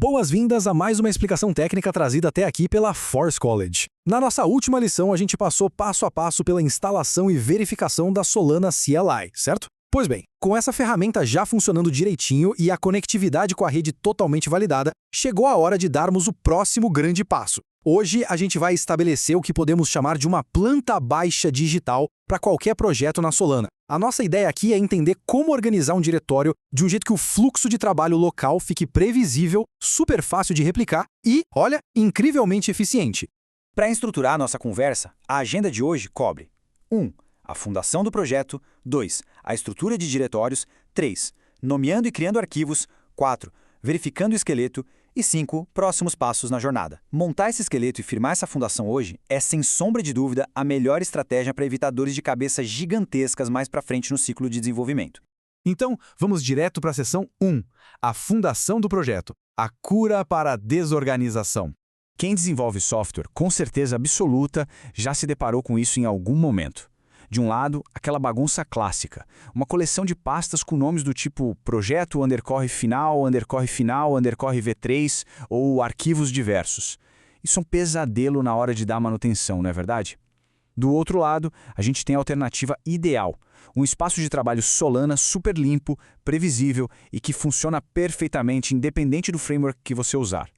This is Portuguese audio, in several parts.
Boas-vindas a mais uma explicação técnica trazida até aqui pela Force College. Na nossa última lição, a gente passou passo a passo pela instalação e verificação da Solana CLI, certo? Pois bem, com essa ferramenta já funcionando direitinho e a conectividade com a rede totalmente validada, chegou a hora de darmos o próximo grande passo. Hoje, a gente vai estabelecer o que podemos chamar de uma planta baixa digital para qualquer projeto na Solana. A nossa ideia aqui é entender como organizar um diretório de um jeito que o fluxo de trabalho local fique previsível, super fácil de replicar e, olha, incrivelmente eficiente. Para estruturar a nossa conversa, a agenda de hoje cobre 1. A fundação do projeto. 2. A estrutura de diretórios. 3. Nomeando e criando arquivos. 4. Verificando o esqueleto. E 5. Próximos passos na jornada. Montar esse esqueleto e firmar essa fundação hoje é, sem sombra de dúvida, a melhor estratégia para evitar dores de cabeça gigantescas mais para frente no ciclo de desenvolvimento. Então, vamos direto para a seção 1. A fundação do projeto. A cura para a desorganização. Quem desenvolve software, com certeza absoluta, já se deparou com isso em algum momento. De um lado, aquela bagunça clássica, uma coleção de pastas com nomes do tipo projeto _final, _V3 ou arquivos diversos. Isso é um pesadelo na hora de dar manutenção, não é verdade? Do outro lado, a gente tem a alternativa ideal, um espaço de trabalho Solana super limpo, previsível e que funciona perfeitamente independente do framework que você usar.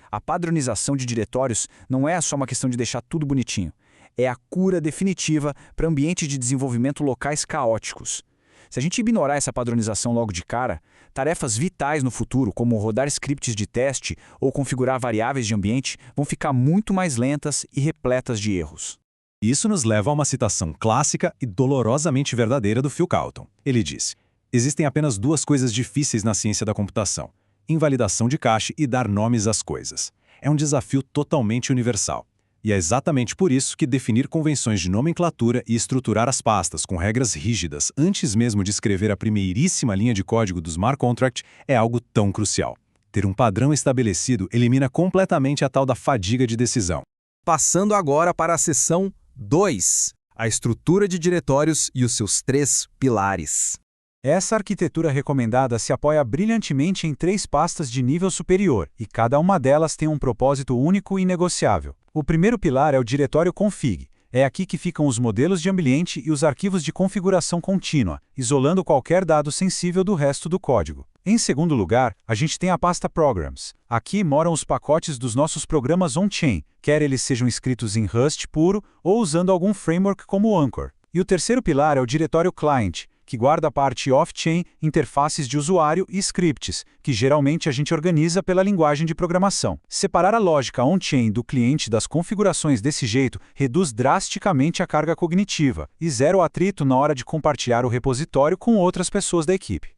A padronização de diretórios não é só uma questão de deixar tudo bonitinho. É a cura definitiva para ambientes de desenvolvimento locais caóticos. Se a gente ignorar essa padronização logo de cara, tarefas vitais no futuro, como rodar scripts de teste ou configurar variáveis de ambiente, vão ficar muito mais lentas e repletas de erros. Isso nos leva a uma citação clássica e dolorosamente verdadeira do Phil Carlton. Ele disse: existem apenas duas coisas difíceis na ciência da computação: invalidação de cache e dar nomes às coisas. É um desafio totalmente universal. E é exatamente por isso que definir convenções de nomenclatura e estruturar as pastas com regras rígidas antes mesmo de escrever a primeiríssima linha de código do Smart Contract é algo tão crucial. Ter um padrão estabelecido elimina completamente a tal da fadiga de decisão. Passando agora para a seção 2, a estrutura de diretórios e os seus 3 pilares. Essa arquitetura recomendada se apoia brilhantemente em 3 pastas de nível superior, e cada uma delas tem um propósito único e inegociável. O primeiro pilar é o diretório config. É aqui que ficam os modelos de ambiente e os arquivos de configuração contínua, isolando qualquer dado sensível do resto do código. Em segundo lugar, a gente tem a pasta Programs. Aqui moram os pacotes dos nossos programas on-chain, quer eles sejam escritos em Rust puro ou usando algum framework como o Anchor. E o terceiro pilar é o diretório Client, que guarda a parte off-chain, interfaces de usuário e scripts, que geralmente a gente organiza pela linguagem de programação. Separar a lógica on-chain do cliente das configurações desse jeito reduz drasticamente a carga cognitiva e zero atrito na hora de compartilhar o repositório com outras pessoas da equipe.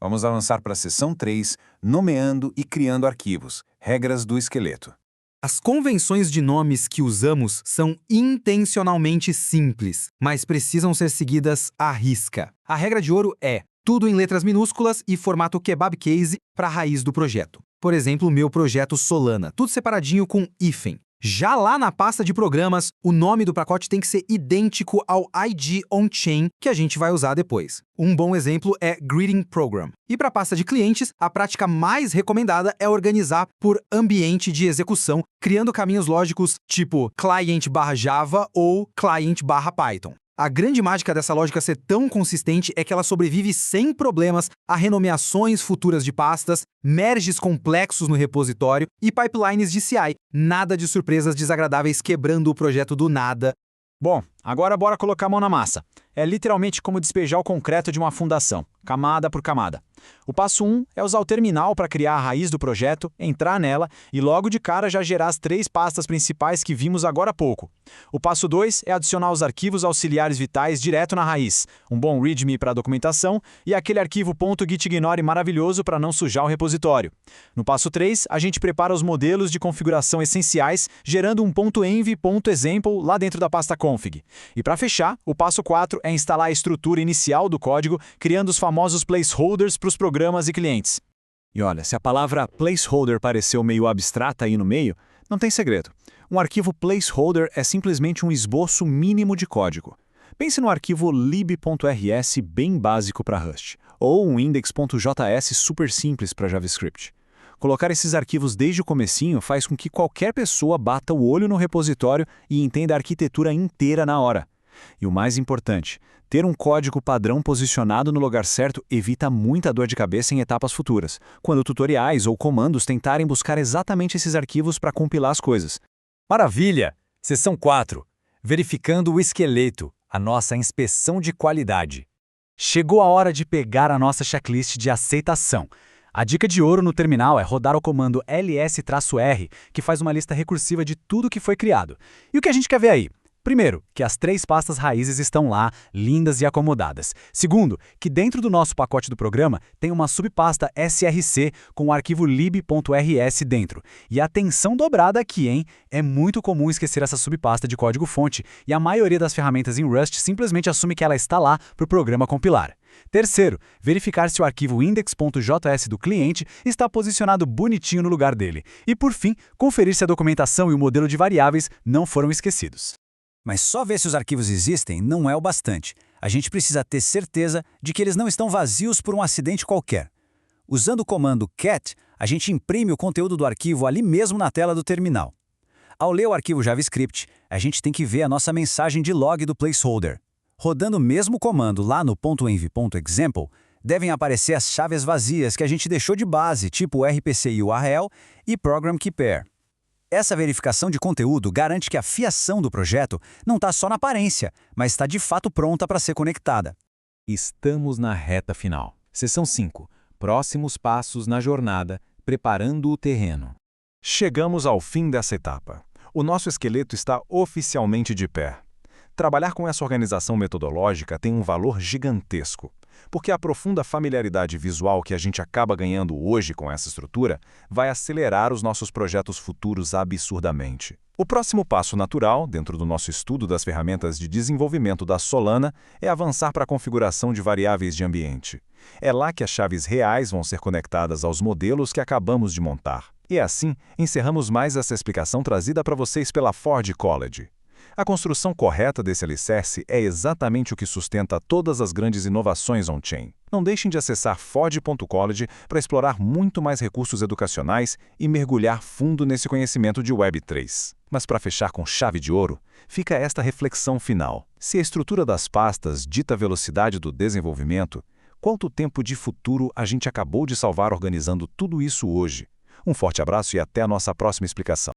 Vamos avançar para a seção 3, nomeando e criando arquivos, regras do esqueleto. As convenções de nomes que usamos são intencionalmente simples, mas precisam ser seguidas à risca. A regra de ouro é tudo em letras minúsculas e formato kebab case para a raiz do projeto. Por exemplo, o meu projeto Solana, tudo separadinho com hífen. Já lá na pasta de programas, o nome do pacote tem que ser idêntico ao ID on-chain que a gente vai usar depois. Um bom exemplo é Greeting Program. E para a pasta de clientes, a prática mais recomendada é organizar por ambiente de execução, criando caminhos lógicos tipo client/java ou client/python. A grande mágica dessa lógica ser tão consistente é que ela sobrevive sem problemas a renomeações futuras de pastas, merges complexos no repositório e pipelines de CI. Nada de surpresas desagradáveis quebrando o projeto do nada. Bom, agora bora colocar a mão na massa. É literalmente como despejar o concreto de uma fundação, camada por camada. O passo 1 é usar o terminal para criar a raiz do projeto, entrar nela e logo de cara já gerar as 3 pastas principais que vimos agora há pouco. O passo 2 é adicionar os arquivos auxiliares vitais direto na raiz, um bom README para documentação e aquele arquivo .gitignore maravilhoso para não sujar o repositório. No passo 3, a gente prepara os modelos de configuração essenciais, gerando um .env.example lá dentro da pasta config. E para fechar, o passo 4 é instalar a estrutura inicial do código, criando os famosos placeholders para os programas e clientes. E olha, se a palavra placeholder pareceu meio abstrata aí no meio, não tem segredo. Um arquivo placeholder é simplesmente um esboço mínimo de código. Pense no arquivo lib.rs bem básico para Rust, ou um index.js super simples para JavaScript. Colocar esses arquivos desde o comecinho faz com que qualquer pessoa bata o olho no repositório e entenda a arquitetura inteira na hora. E o mais importante, ter um código padrão posicionado no lugar certo evita muita dor de cabeça em etapas futuras, quando tutoriais ou comandos tentarem buscar exatamente esses arquivos para compilar as coisas. Maravilha! Seção 4. Verificando o esqueleto, a nossa inspeção de qualidade. Chegou a hora de pegar a nossa checklist de aceitação. A dica de ouro no terminal é rodar o comando ls-r, que faz uma lista recursiva de tudo que foi criado. E o que a gente quer ver aí? Primeiro, que as 3 pastas raízes estão lá, lindas e acomodadas. Segundo, que dentro do nosso pacote do programa tem uma subpasta src com o arquivo lib.rs dentro. E atenção dobrada aqui, hein? É muito comum esquecer essa subpasta de código-fonte e a maioria das ferramentas em Rust simplesmente assume que ela está lá para o programa compilar. Terceiro, verificar se o arquivo index.js do cliente está posicionado bonitinho no lugar dele. E por fim, conferir se a documentação e o modelo de variáveis não foram esquecidos. Mas só ver se os arquivos existem não é o bastante. A gente precisa ter certeza de que eles não estão vazios por um acidente qualquer. Usando o comando cat, a gente imprime o conteúdo do arquivo ali mesmo na tela do terminal. Ao ler o arquivo JavaScript, a gente tem que ver a nossa mensagem de log do placeholder. Rodando o mesmo comando lá no .env.example, devem aparecer as chaves vazias que a gente deixou de base, tipo RPC URL e Program Keeper. Essa verificação de conteúdo garante que a fiação do projeto não está só na aparência, mas está de fato pronta para ser conectada. Estamos na reta final. Seção 5. Próximos passos na jornada, preparando o terreno. Chegamos ao fim dessa etapa. O nosso esqueleto está oficialmente de pé. Trabalhar com essa organização metodológica tem um valor gigantesco, porque a profunda familiaridade visual que a gente acaba ganhando hoje com essa estrutura vai acelerar os nossos projetos futuros absurdamente. O próximo passo natural, dentro do nosso estudo das ferramentas de desenvolvimento da Solana, é avançar para a configuração de variáveis de ambiente. É lá que as chaves reais vão ser conectadas aos modelos que acabamos de montar. E assim, encerramos mais essa explicação trazida para vocês pela Ford College. A construção correta desse alicerce é exatamente o que sustenta todas as grandes inovações on-chain. Não deixem de acessar ford.college para explorar muito mais recursos educacionais e mergulhar fundo nesse conhecimento de Web3. Mas para fechar com chave de ouro, fica esta reflexão final. Se a estrutura das pastas dita a velocidade do desenvolvimento, quanto tempo de futuro a gente acabou de salvar organizando tudo isso hoje? Um forte abraço e até a nossa próxima explicação.